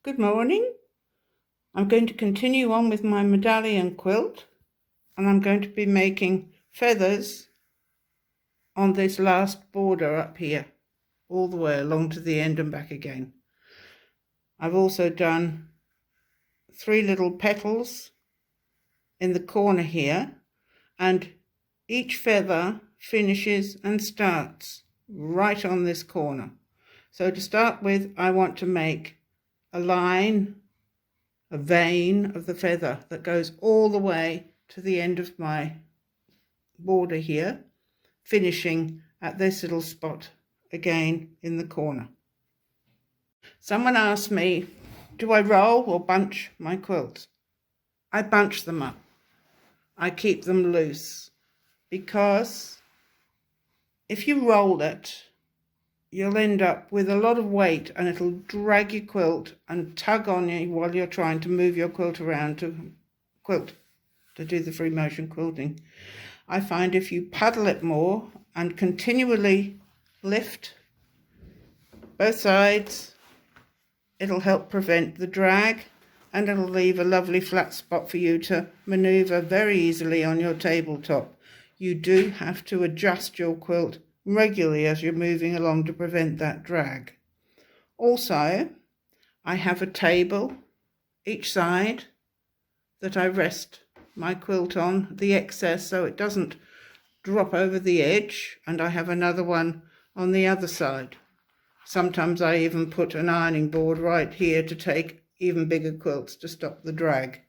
Good morning. I'm going to continue on with my medallion quilt, and I'm going to be making feathers on this last border up here, all the way along to the end and back again. I've also done 3 little petals in the corner here, and each feather finishes and starts right on this corner. So to start with, I want to make a line, a vein of the feather that goes all the way to the end of my border here, finishing at this little spot again in the corner. Someone asked me, do I roll or bunch my quilts? I bunch them up. I keep them loose because if you roll it, you'll end up with a lot of weight and it'll drag your quilt and tug on you while you're trying to move your quilt around to do the free motion quilting. I find if you paddle it more and continually lift both sides, it'll help prevent the drag and it'll leave a lovely flat spot for you to maneuver very easily on your tabletop. You do have to adjust your quilt regularly as you're moving along to prevent that drag. Also, I have a table each side that I rest my quilt on, the excess, so it doesn't drop over the edge, and I have another one on the other side. Sometimes I even put an ironing board right here to take even bigger quilts to stop the drag.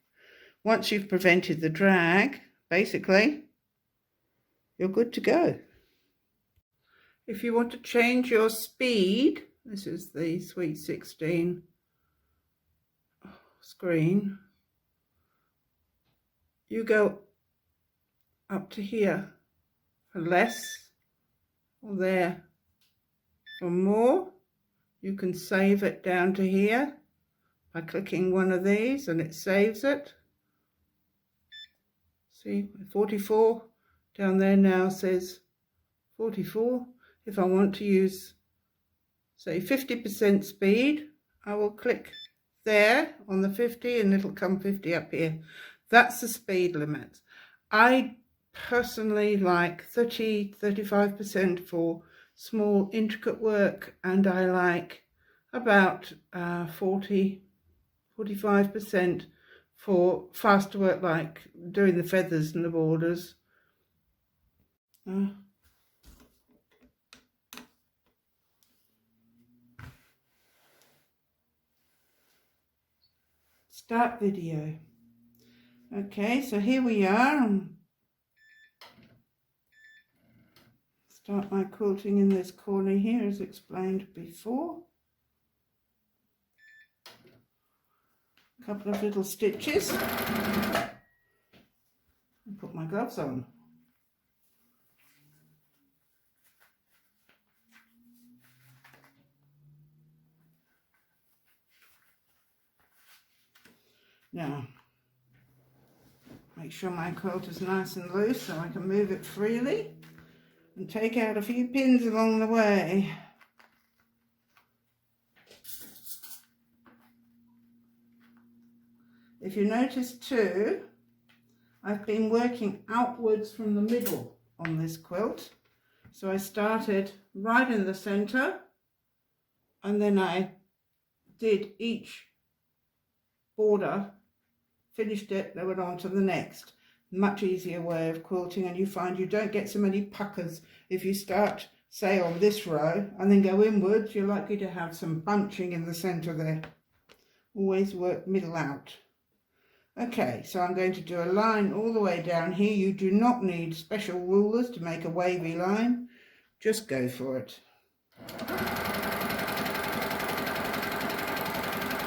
Once you've prevented the drag, basically, you're good to go. If you want to change your speed, this is the Sweet 16 screen, you go up to here for less, or there for more. You can save it down to here by clicking one of these and it saves it. See, 44 down there now says 44. If I want to use, say, 50% speed, I will click there on the 50 and it'll come 50 up here. That's the speed limit. I personally like 30-35% for small intricate work, and I like about 40-45% for faster work like doing the feathers and the borders. Start video. Okay, so here we are. Start my quilting in this corner here as explained before. A couple of little stitches. And put my gloves on. Now, make sure my quilt is nice and loose so I can move it freely and take out a few pins along the way. If you notice too, I've been working outwards from the middle on this quilt. So I started right in the center and then I did each border, finished it, then went on to the next. Much easier way of quilting, and you find you don't get so many puckers. If you start, say, on this row and then go inwards, you're likely to have some bunching in the center there. Always work middle out. Okay, so I'm going to do a line all the way down here. You do not need special rulers to make a wavy line. Just go for it.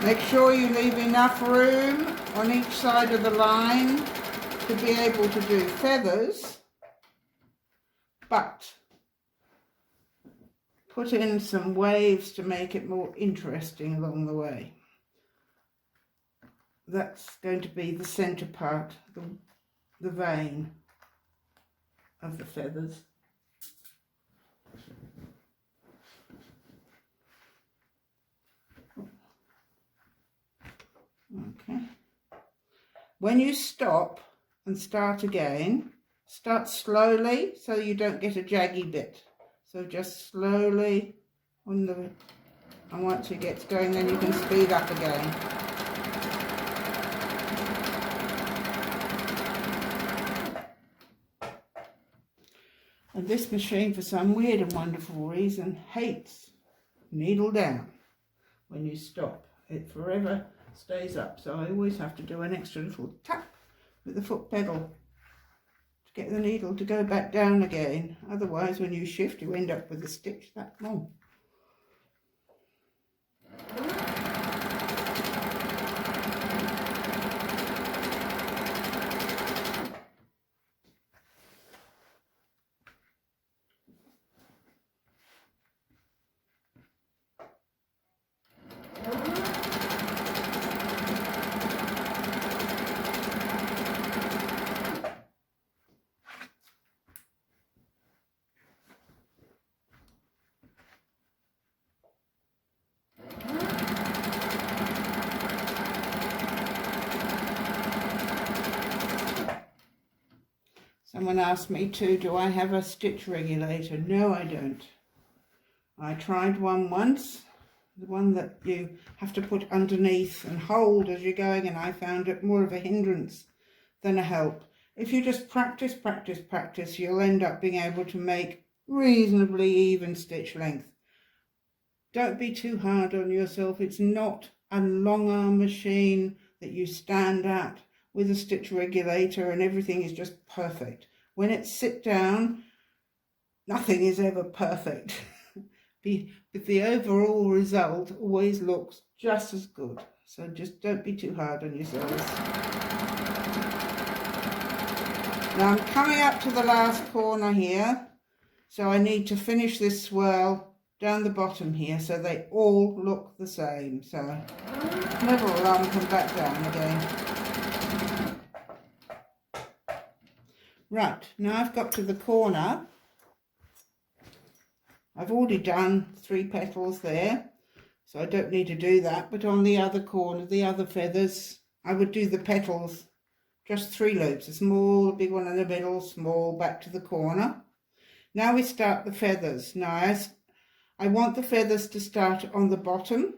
Make sure you leave enough room on each side of the line to be able to do feathers, but put in some waves to make it more interesting along the way. That's going to be the center part, the vein of the feathers. Okay. When you stop and start again, start slowly so you don't get a jaggy bit. So just slowly on the, and once it gets going, then you can speed up again. And this machine, for some weird and wonderful reason, hates needle down when you stop. It forever stays up, so I always have to do an extra little tap with the foot pedal to get the needle to go back down again. Otherwise, when you shift, you end up with a stitch that long. Someone asked me too, do I have a stitch regulator? No, I don't. I tried one once, the one that you have to put underneath and hold as you're going, and I found it more of a hindrance than a help. If you just practice, practice, practice, you'll end up being able to make reasonably even stitch length. Don't be too hard on yourself. It's not a long arm machine that you stand at with a stitch regulator and everything is just perfect. When it's sit down, nothing is ever perfect. But the overall result always looks just as good. So just don't be too hard on yourselves. Now I'm coming up to the last corner here, so I need to finish this swirl down the bottom here so they all look the same. So little lump and back down again. Right, now I've got to the corner. I've already done 3 petals there, so I don't need to do that. But on the other corner, the other feathers, I would do the petals, just 3 loops, a small, a big one in the middle, small, back to the corner. Now we start the feathers. Now I want the feathers to start on the bottom,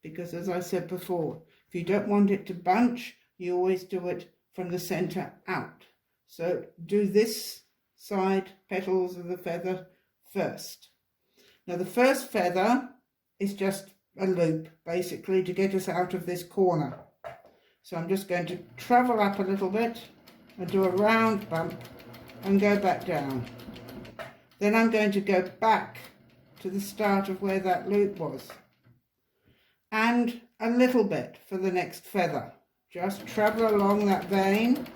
because as I said before, if you don't want it to bunch, you always do it from the center out. So do this side petals of the feather first. Now the first feather is just a loop, basically, to get us out of this corner. So I'm just going to travel up a little bit and do a round bump and go back down. Then I'm going to go back to the start of where that loop was. And a little bit for the next feather. Just travel along that vein,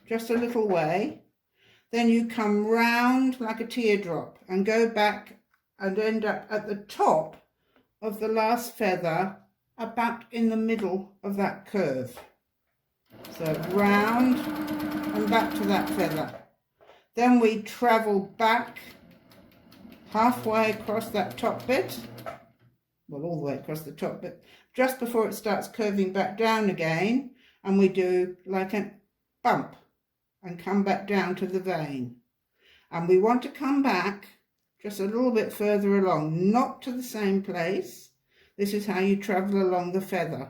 just a little way. Then you come round like a teardrop and go back and end up at the top of the last feather, about in the middle of that curve. So round and back to that feather. Then we travel back halfway across that top bit, well, all the way across the top bit, just before it starts curving back down again, and we do like a bump and come back down to the vein. And we want to come back just a little bit further along, not to the same place. This is how you travel along the feather.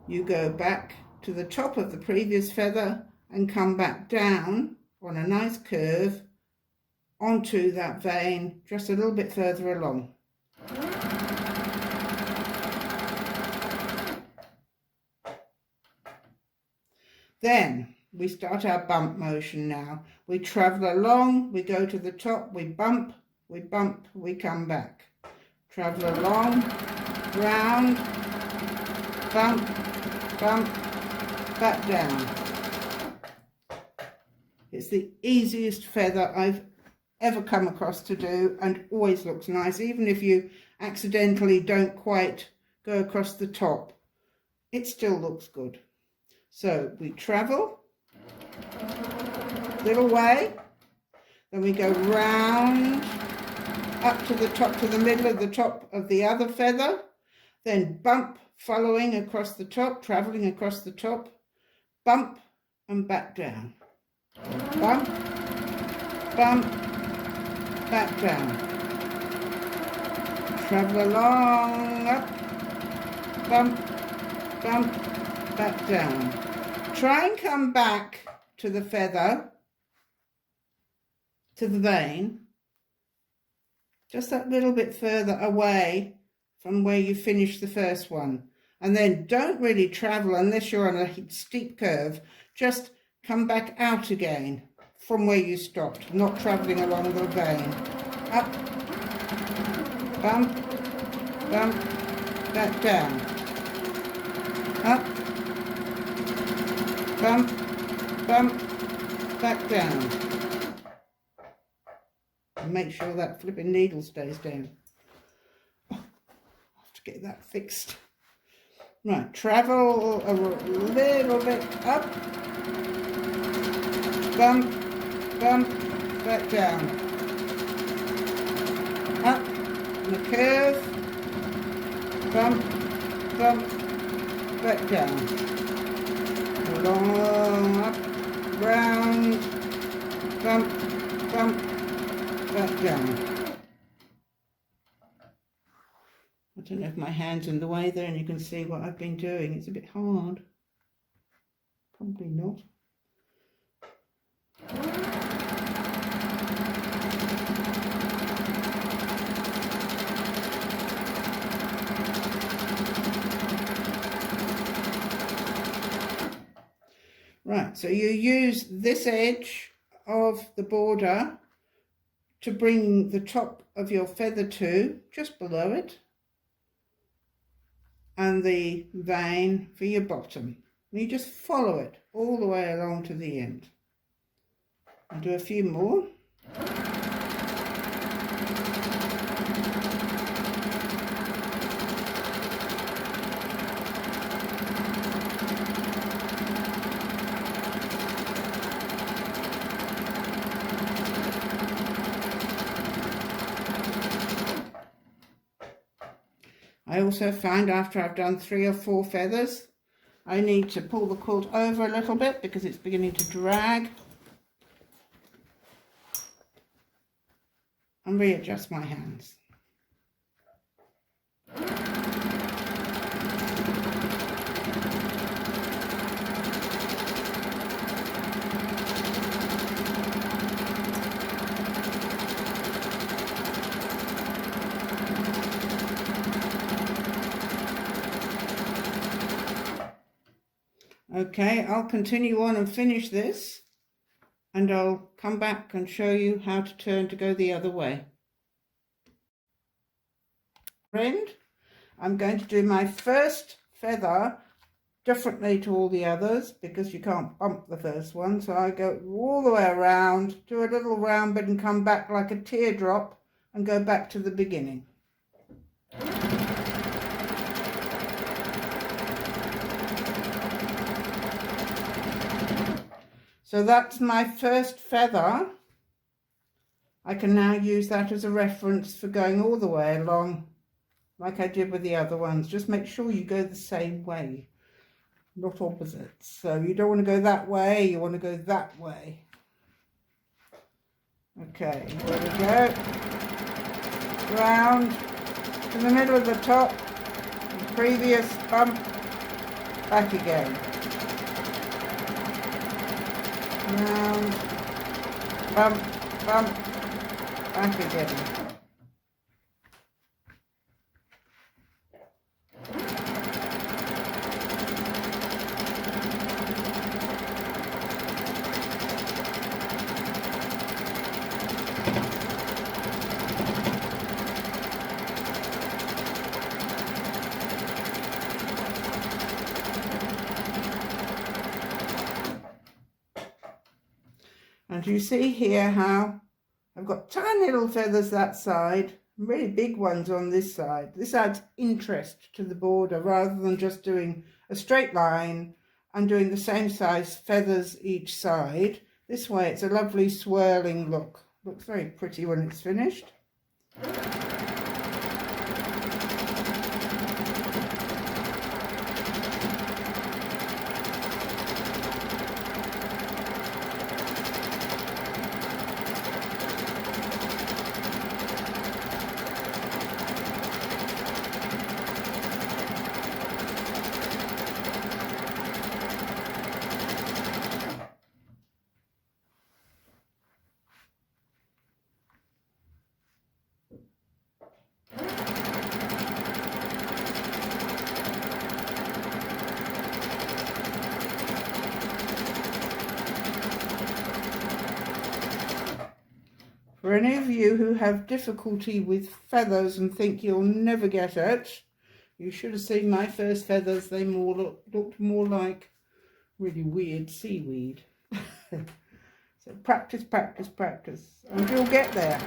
You go back to the top of the previous feather and come back down on a nice curve onto that vein, just a little bit further along. Then we start our bump motion now. We travel along, we go to the top, we bump, we come back. Travel along, round, bump, bump, back down. It's the easiest feather I've ever come across to do, and always looks nice, even if you accidentally don't quite go across the top. It still looks good. So we travel a little way, then we go round up to the top, to the middle of the top of the other feather, then bump following across the top, travelling across the top, bump and back down, bump, bump, back down, travel along, up, bump, bump, back down. Try and come back to the feather, to the vane, just that little bit further away from where you finished the first one. And then don't really travel unless you're on a steep curve. Just come back out again from where you stopped, not travelling along the vane. Up, bump, bump, back down. Up, bump, bump, back down. And make sure that flipping needle stays down. Oh, I'll have to get that fixed. Right, travel a little bit up, bump, bump, back down, up, and a curve, bump, bump, back down, along, up, round, bump, bump, back down. I don't know if my hand's in the way there and you can see what I've been doing. It's a bit hard. Probably not. Right, so you use this edge of the border to bring the top of your feather to, just below it, and the vane for your bottom. And you just follow it all the way along to the end. I'll do a few more. I also find after I've done 3 or 4 feathers, I need to pull the quilt over a little bit because it's beginning to drag, and readjust my hands. Okay, I'll continue on and finish this, and I'll come back and show you how to turn to go the other way. Friend, I'm going to do my first feather differently to all the others because you can't bump the first one. So I go all the way around, do a little round bit and come back like a teardrop and go back to the beginning. So that's my first feather. I can now use that as a reference for going all the way along like I did with the other ones. Just make sure you go the same way, not opposite. So you don't want to go that way, you want to go that way. Okay, there we go. Round to the middle of the top, the previous bump, back again. Round, bump, bump, back again. And you see here how I've got tiny little feathers that side, really big ones on this side. This adds interest to the border rather than just doing a straight line and doing the same size feathers each side. This way it's a lovely swirling look. Looks very pretty when it's finished. For any of you who have difficulty with feathers and think you'll never get it, you should have seen my first feathers. They looked more like really weird seaweed. So practice, practice, practice, and you'll get there.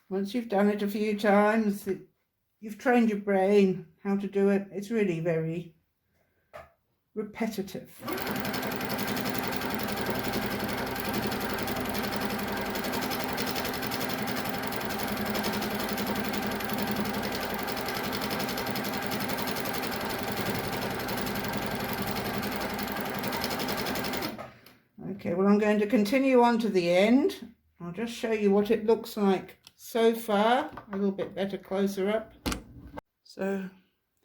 Once you've done it a few times, you've trained your brain how to do it. It's really very repetitive. Okay, well, I'm going to continue on to the end. I'll just show you what it looks like so far, a little bit better closer up. So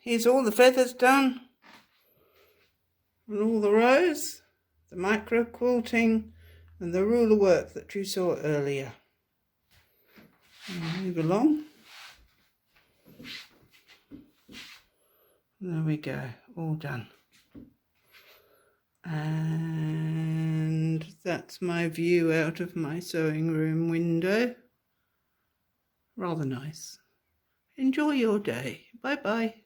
here's all the feathers done and all the rows, the micro quilting and the ruler work that you saw earlier. I'll move along. There we go, all done. And that's my view out of my sewing room window. Rather nice. Enjoy your day. Bye bye.